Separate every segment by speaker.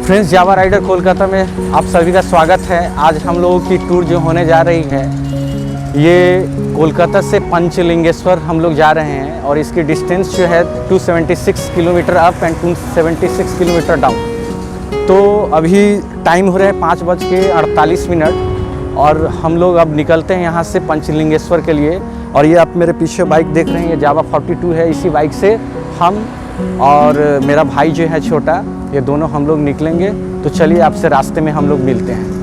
Speaker 1: Friends, जावा rider Kolkata में आप सभी का स्वागत है। आज हम लोगों की टूर जो होने जा रही है, ये कोलकाता से पंचलिंगेश्वर हम लोग जा रहे हैं और इसकी डिस्टेंस जो है 276 kilometre up and 276 kilometre down. तो अभी टाइम हो रहा है 5:48 और हम लोग अब निकलते हैं यहाँ से पंचलिंगेश्वर के लिए। और ये आप मेरे पीछे बाइक देख रहे हैं, ये जावा 42 है। इसी बाइक से हम और मेरा भाई जो है छोटा, ये दोनों हम लोग निकलेंगे। तो चलिए आपसे रास्ते में हम लोग मिलते हैं।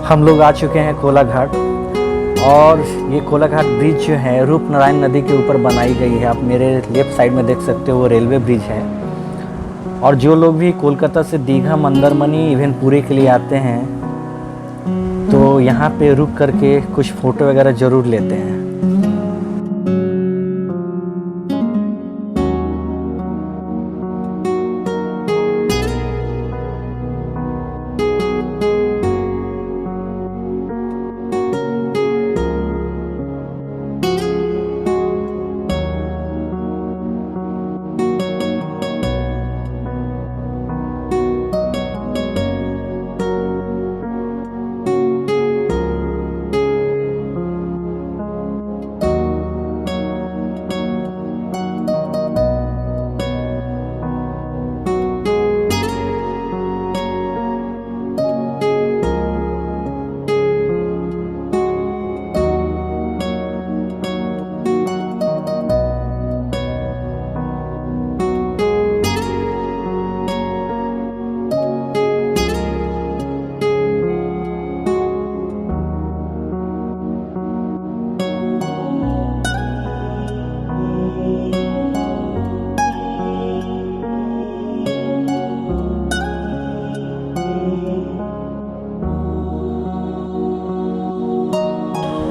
Speaker 1: हम लोग आ चुके हैं कोलाघाट, और ये कोलाघाट ब्रिज जो है रूपनारायण नदी के ऊपर बनाई गई है। आप मेरे लेफ्ट साइड में देख सकते हो, वो रेलवे ब्रिज है। और जो लोग भी कोलकाता से दीघा, मंदारमनी, इवन पुरी के लिए आते हैं, तो यहाँ पे रुक करके कुछ फ़ोटो वगैरह ज़रूर लेते हैं।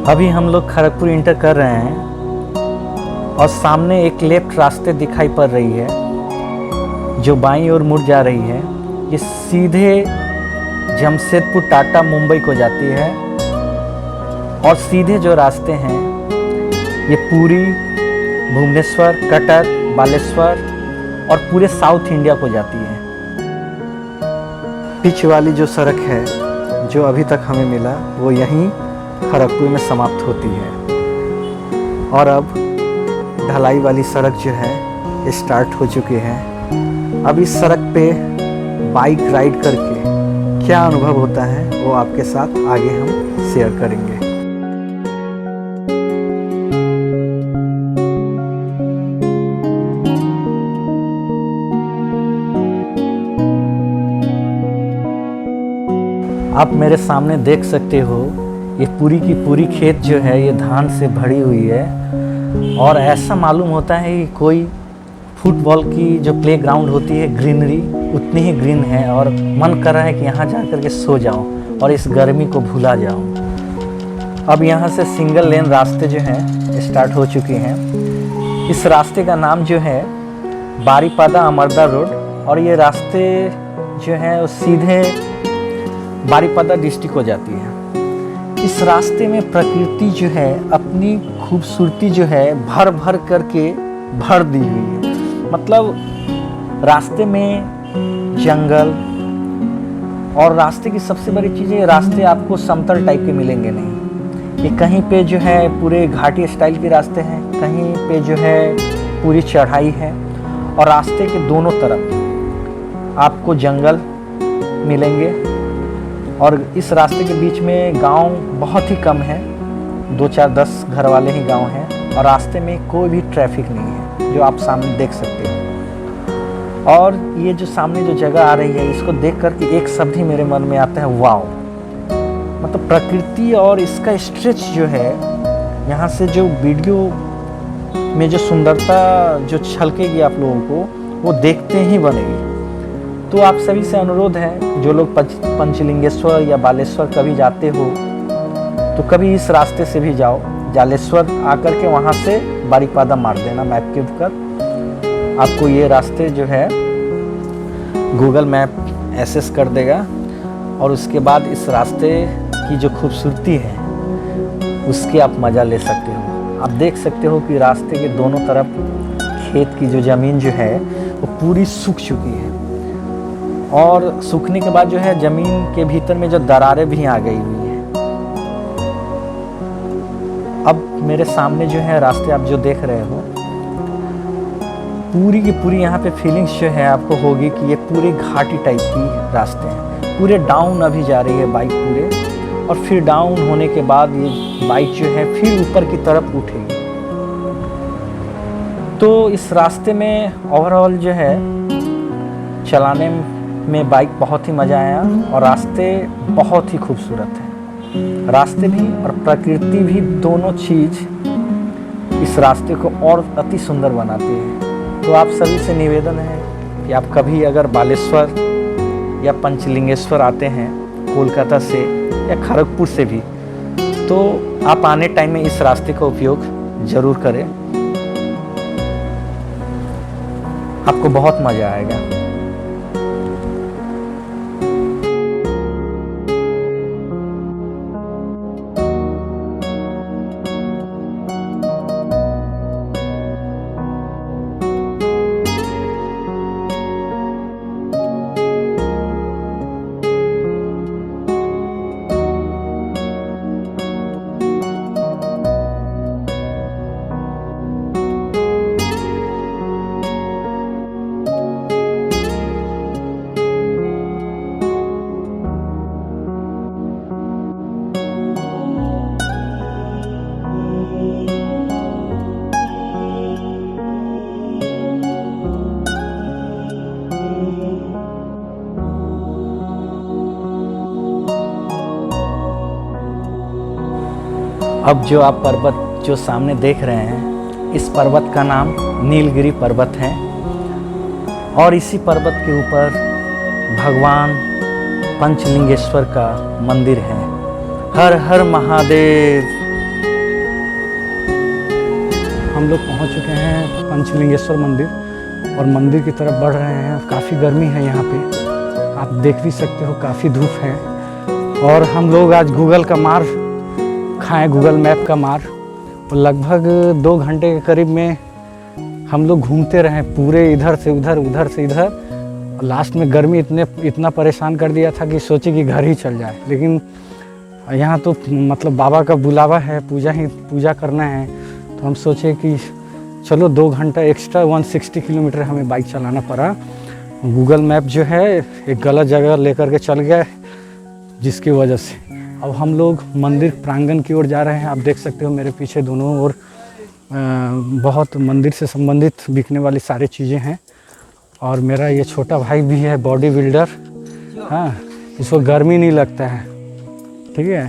Speaker 1: अभी हम लोग खड़गपुर इंटर कर रहे हैं और सामने एक लेफ्ट रास्ते दिखाई पड़ रही है जो बाईं ओर मुड़ जा रही है। ये सीधे जमशेदपुर, टाटा, मुंबई को जाती है। और सीधे जो रास्ते हैं ये पुरी, भुवनेश्वर, कटक, बालेश्वर और पूरे साउथ इंडिया को जाती है। पिच वाली जो सड़क है जो अभी तक हमें मिला, वो यहीं खड़गपुर में समाप्त होती है। और अब ढलाई वाली सड़क जो है स्टार्ट हो चुकी है। अब इस सड़क पे बाइक राइड करके क्या अनुभव होता है वो आपके साथ आगे हम शेयर करेंगे। आप मेरे सामने देख सकते हो, ये पूरी की पूरी खेत जो है ये धान से भरी हुई है। और ऐसा मालूम होता है कि कोई फुटबॉल की जो प्ले ग्राउंड होती है, ग्रीनरी उतनी ही ग्रीन है। और मन कर रहा है कि यहाँ जा कर के सो जाऊँ और इस गर्मी को भुला जाऊँ। अब यहाँ से सिंगल लेन रास्ते जो हैं स्टार्ट हो चुकी हैं। इस रास्ते का नाम जो है बारीपादा अमरदा रोड, और ये रास्ते जो हैं वो सीधे बारीपादा डिस्ट्रिक्ट हो जाती है। इस रास्ते में प्रकृति जो है अपनी खूबसूरती जो है भर भर करके भर दी हुई है। मतलब रास्ते में जंगल, और रास्ते की सबसे बड़ी चीज़ है, रास्ते आपको समतल टाइप के मिलेंगे नहीं। ये कहीं पे जो है पूरे घाटी स्टाइल के रास्ते हैं, कहीं पे जो है पूरी चढ़ाई है, और रास्ते के दोनों तरफ आपको जंगल मिलेंगे। और इस रास्ते के बीच में गांव बहुत ही कम है, 2-4-10 घर वाले ही गांव हैं, और रास्ते में कोई भी ट्रैफिक नहीं है, जो आप सामने देख सकते हो। और ये जो सामने जो जगह आ रही है, इसको देख कर के एक शब्द ही मेरे मन में आता है, वाओ। मतलब प्रकृति और इसका स्ट्रेच जो है, यहाँ से जो वीडियो में जो सुंदरता जो छलकेगी आप लोगों को, वो देखते ही बनेगी। तो आप सभी से अनुरोध है, जो लोग पंचलिंगेश्वर या बालेश्वर कभी जाते हो, तो कभी इस रास्ते से भी जाओ। जालेश्वर आकर के वहाँ से बारीपादा मार देना मैप के ऊपर, आपको ये रास्ते जो है गूगल मैप एक्सेस कर देगा। और उसके बाद इस रास्ते की जो खूबसूरती है उसकी आप मज़ा ले सकते हो। आप देख सकते हो कि रास्ते के दोनों तरफ खेत की जो ज़मीन जो है वो पूरी सूख चुकी है, और सूखने के बाद जो है ज़मीन के भीतर में जो दरारें भी आ गई हुई हैं। अब मेरे सामने जो है रास्ते आप जो देख रहे हो, पूरी की पूरी यहाँ पे फीलिंग्स जो है आपको होगी कि ये पूरी घाटी टाइप की रास्ते हैं। पूरे डाउन अभी जा रही है बाइक पूरे, और फिर डाउन होने के बाद ये बाइक जो है फिर ऊपर की तरफ उठेगी। तो इस रास्ते में ओवरऑल जो है चलाने में बाइक बहुत ही मज़ा आया, और रास्ते बहुत ही खूबसूरत हैं। रास्ते भी और प्रकृति भी दोनों चीज़ इस रास्ते को और अति सुंदर बनाती है। तो आप सभी से निवेदन है कि आप कभी अगर बालेश्वर या पंचलिंगेश्वर आते हैं कोलकाता से या खड़गपुर से भी, तो आप आने टाइम में इस रास्ते का उपयोग ज़रूर करें, आपको बहुत मज़ा आएगा। अब जो आप पर्वत जो सामने देख रहे हैं, इस पर्वत का नाम नीलगिरी पर्वत है, और इसी पर्वत के ऊपर भगवान पंचलिंगेश्वर का मंदिर है। हर हर महादेव।
Speaker 2: हम लोग पहुंच चुके हैं पंचलिंगेश्वर मंदिर, और मंदिर की तरफ बढ़ रहे हैं। काफ़ी गर्मी है यहाँ पे, आप देख भी सकते हो, काफ़ी धूप है। और हम लोग आज गूगल का मार खाएँ, गूगल मैप का मार, और लगभग 2 घंटे के करीब में हम लोग घूमते रहे पूरे, इधर से उधर उधर से इधर। और लास्ट में गर्मी इतना परेशान कर दिया था कि सोचे कि घर ही चल जाए। लेकिन यहाँ तो मतलब बाबा का बुलावा है, पूजा करना है, तो हम सोचे कि चलो 2 घंटा एक्स्ट्रा 160 किलोमीटर हमें बाइक चलाना पड़ा। गूगल मैप जो है एक गलत जगह लेकर के चल गया, जिसकी वजह से अब हम लोग मंदिर प्रांगण की ओर जा रहे हैं। आप देख सकते हो मेरे पीछे दोनों ओर बहुत मंदिर से संबंधित बिकने वाली सारी चीज़ें हैं। और मेरा ये छोटा भाई भी है, बॉडी बिल्डर, हाँ, इसको गर्मी नहीं लगता है, ठीक है।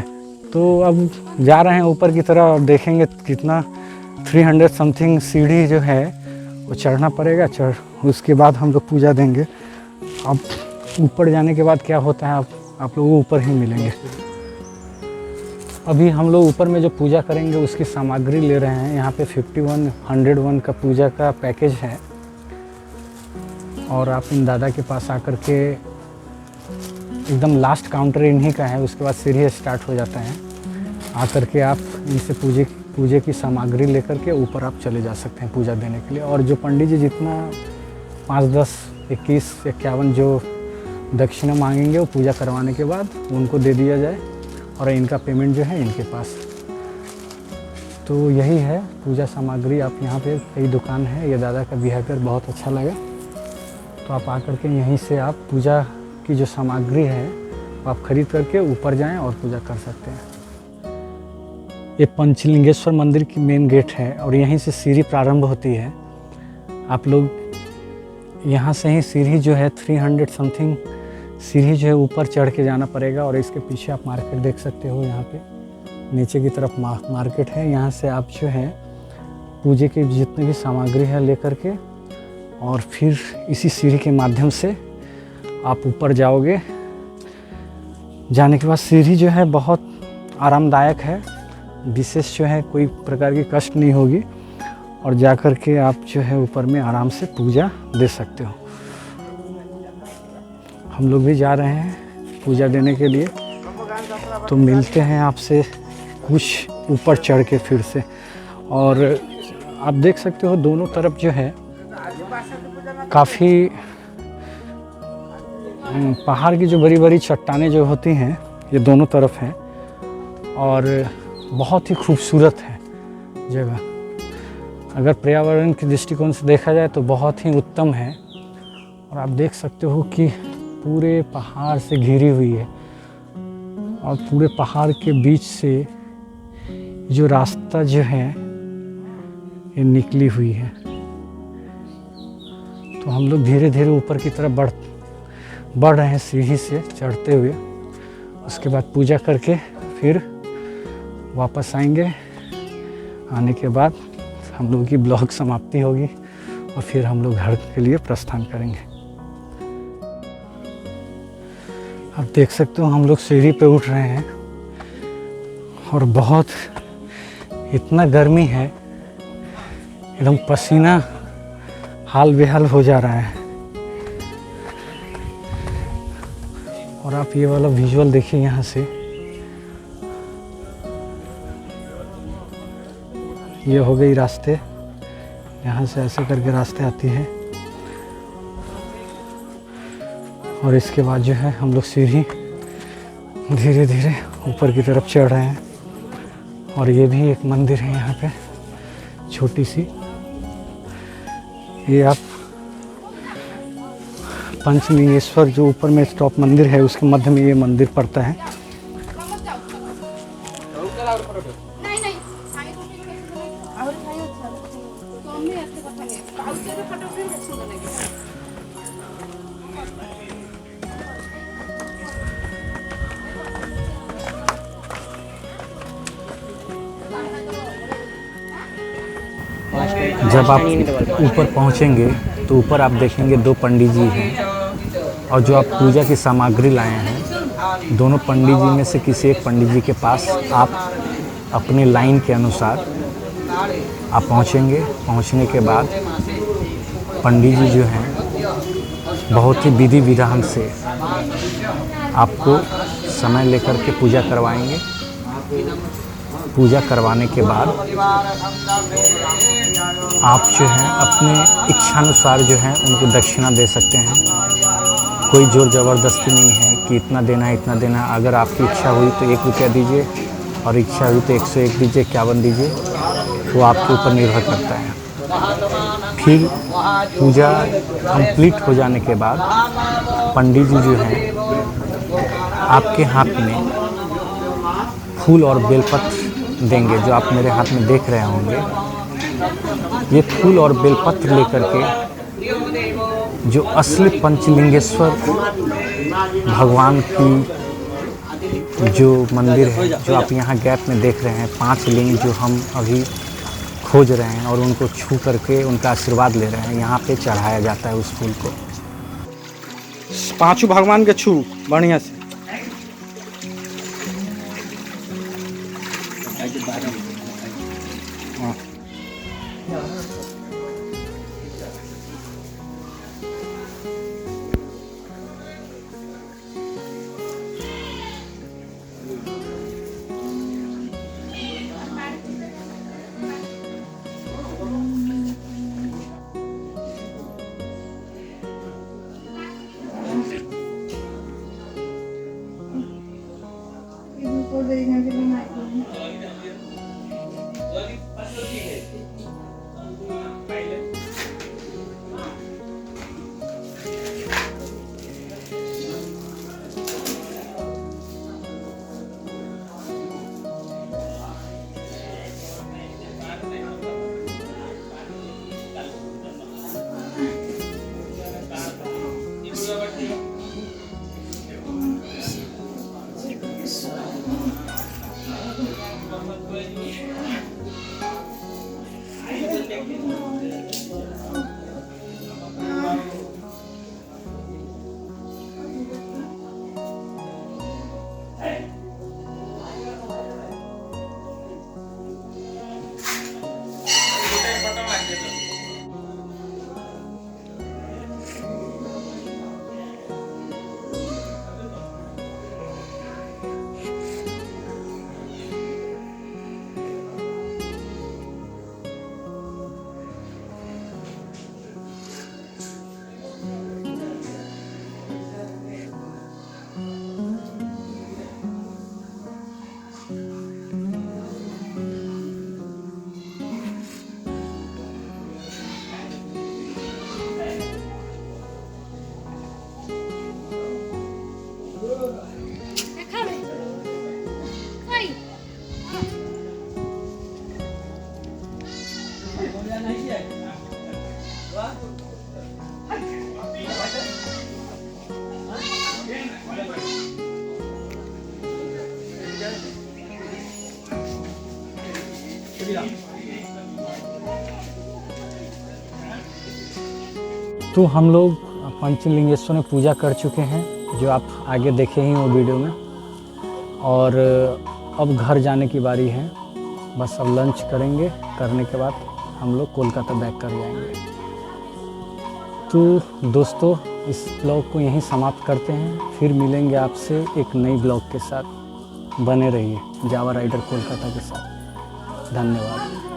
Speaker 2: तो अब जा रहे हैं ऊपर की तरफ, और देखेंगे कितना 300 समथिंग सीढ़ी जो है वो चढ़ना पड़ेगा। उसके बाद हम लोग पूजा देंगे। अब ऊपर जाने के बाद क्या होता है आप लोग ऊपर ही मिलेंगे। अभी हम लोग ऊपर में जो पूजा करेंगे उसकी सामग्री ले रहे हैं। यहाँ पे 5101 का पूजा का पैकेज है, और आप इन दादा के पास आकर के एकदम लास्ट काउंटर इन्हीं का है, उसके बाद सीढ़ी स्टार्ट हो जाता है। आकर के आप इनसे पूजे की सामग्री लेकर के ऊपर आप चले जा सकते हैं पूजा देने के लिए। और जो पंडित जी जितना 5, 10, 21, 51 जो दक्षिणा मांगेंगे वो पूजा करवाने के बाद उनको दे दिया जाए और इनका पेमेंट जो है इनके पास। तो यही है पूजा सामग्री। आप यहाँ पे कई दुकान है, ये दादा का बिहेवियर बहुत अच्छा लगा। तो आप आकर के यहीं से आप पूजा की जो सामग्री है वो आप खरीद करके ऊपर जाएं और पूजा कर सकते हैं। ये पंचलिंगेश्वर मंदिर की मेन गेट है और यहीं से सीढ़ी प्रारंभ होती है। आप लोग यहाँ से ही सीढ़ी जो है 300 समथिंग सीढ़ी जो है ऊपर चढ़ के जाना पड़ेगा। और इसके पीछे आप मार्केट देख सकते हो, यहाँ पे नीचे की तरफ मार्केट है। यहाँ से आप जो है पूजे की जितनी भी सामग्री है लेकर के और फिर इसी सीढ़ी के माध्यम से आप ऊपर जाओगे। जाने के बाद सीढ़ी जो है बहुत आरामदायक है, विशेष जो है कोई प्रकार की कष्ट नहीं होगी और जा कर के आप जो है ऊपर में आराम से पूजा दे सकते हो। हम लोग भी जा रहे हैं पूजा देने के लिए, तो मिलते हैं आपसे कुछ ऊपर चढ़ के फिर से। और आप देख सकते हो दोनों तरफ जो है काफ़ी पहाड़ की जो बड़ी बड़ी चट्टानें जो होती हैं ये दोनों तरफ हैं और बहुत ही खूबसूरत है जगह। अगर पर्यावरण के दृष्टिकोण से देखा जाए तो बहुत ही उत्तम है। और आप देख सकते हो कि पूरे पहाड़ से घिरी हुई है और पूरे पहाड़ के बीच से जो रास्ता जो है ये निकली हुई है। तो हम लोग धीरे धीरे ऊपर की तरफ बढ़ रहे हैं सीढ़ी से चढ़ते हुए। उसके बाद पूजा करके फिर वापस आएंगे। आने के बाद हम लोग की ब्लॉग समाप्ति होगी और फिर हम लोग घर के लिए प्रस्थान करेंगे। आप देख सकते हो हम लोग सीढ़ी पे उठ रहे हैं और बहुत इतना गर्मी है, एकदम पसीना हाल बेहाल हो जा रहा है। और आप ये वाला विजुअल देखिए, यहाँ से ये हो गई रास्ते, यहाँ से ऐसे करके रास्ते आती है और इसके बाद जो है हम लोग सीढ़ी धीरे धीरे ऊपर की तरफ चढ़ रहे हैं। और ये भी एक मंदिर है यहाँ पे छोटी सी, ये आप पंचलिंगेश्वर जो ऊपर में टॉप मंदिर है उसके मध्य में ये मंदिर पड़ता है।
Speaker 1: जब आप ऊपर पहुंचेंगे तो ऊपर आप देखेंगे 2 पंडित जी हैं और जो आप पूजा की सामग्री लाए हैं, दोनों पंडित जी में से किसी एक पंडित जी के पास आप अपनी लाइन के अनुसार आप पहुंचेंगे। पहुंचने के बाद पंडित जी जो हैं बहुत ही विधि विधान से आपको समय लेकर के पूजा करवाएंगे। पूजा करवाने के बाद आप जो है अपने इच्छानुसार जो है उनको दक्षिणा दे सकते हैं। कोई जोर ज़बरदस्ती नहीं है कि इतना देना है इतना देना है। अगर आपकी इच्छा हुई तो 1 रुपया दीजिए और इच्छा हुई तो 101 दीजिए, 51 दीजिए, वो आपके ऊपर निर्भर करता है। फिर पूजा कंप्लीट हो जाने के बाद पंडित जी जो हैं आपके हाथ में फूल और बेलपत्र देंगे, जो आप मेरे हाथ में देख रहे होंगे। ये फूल और बेलपत्र लेकर के जो असली पंचलिंगेश्वर भगवान की जो मंदिर है, जो आप यहाँ गैप में देख रहे हैं, 5 लिंग जो हम अभी खोज रहे हैं और उनको छू करके उनका आशीर्वाद ले रहे हैं, यहाँ पे चढ़ाया जाता है उस फूल को।
Speaker 2: 5 भगवान के छू बढ़िया से। तो हम लोग पंचलिंगेश्वर में पूजा कर चुके हैं, जो आप आगे देखे ही हो वीडियो में। और अब घर जाने की बारी है। बस अब लंच करेंगे, करने के बाद हम लोग कोलकाता बैक कर जाएंगे। तो दोस्तों, इस ब्लॉग को यहीं समाप्त करते हैं। फिर मिलेंगे आपसे एक नई ब्लॉग के साथ। बने रहिए जावा राइडर कोलकाता के साथ। धन्यवाद।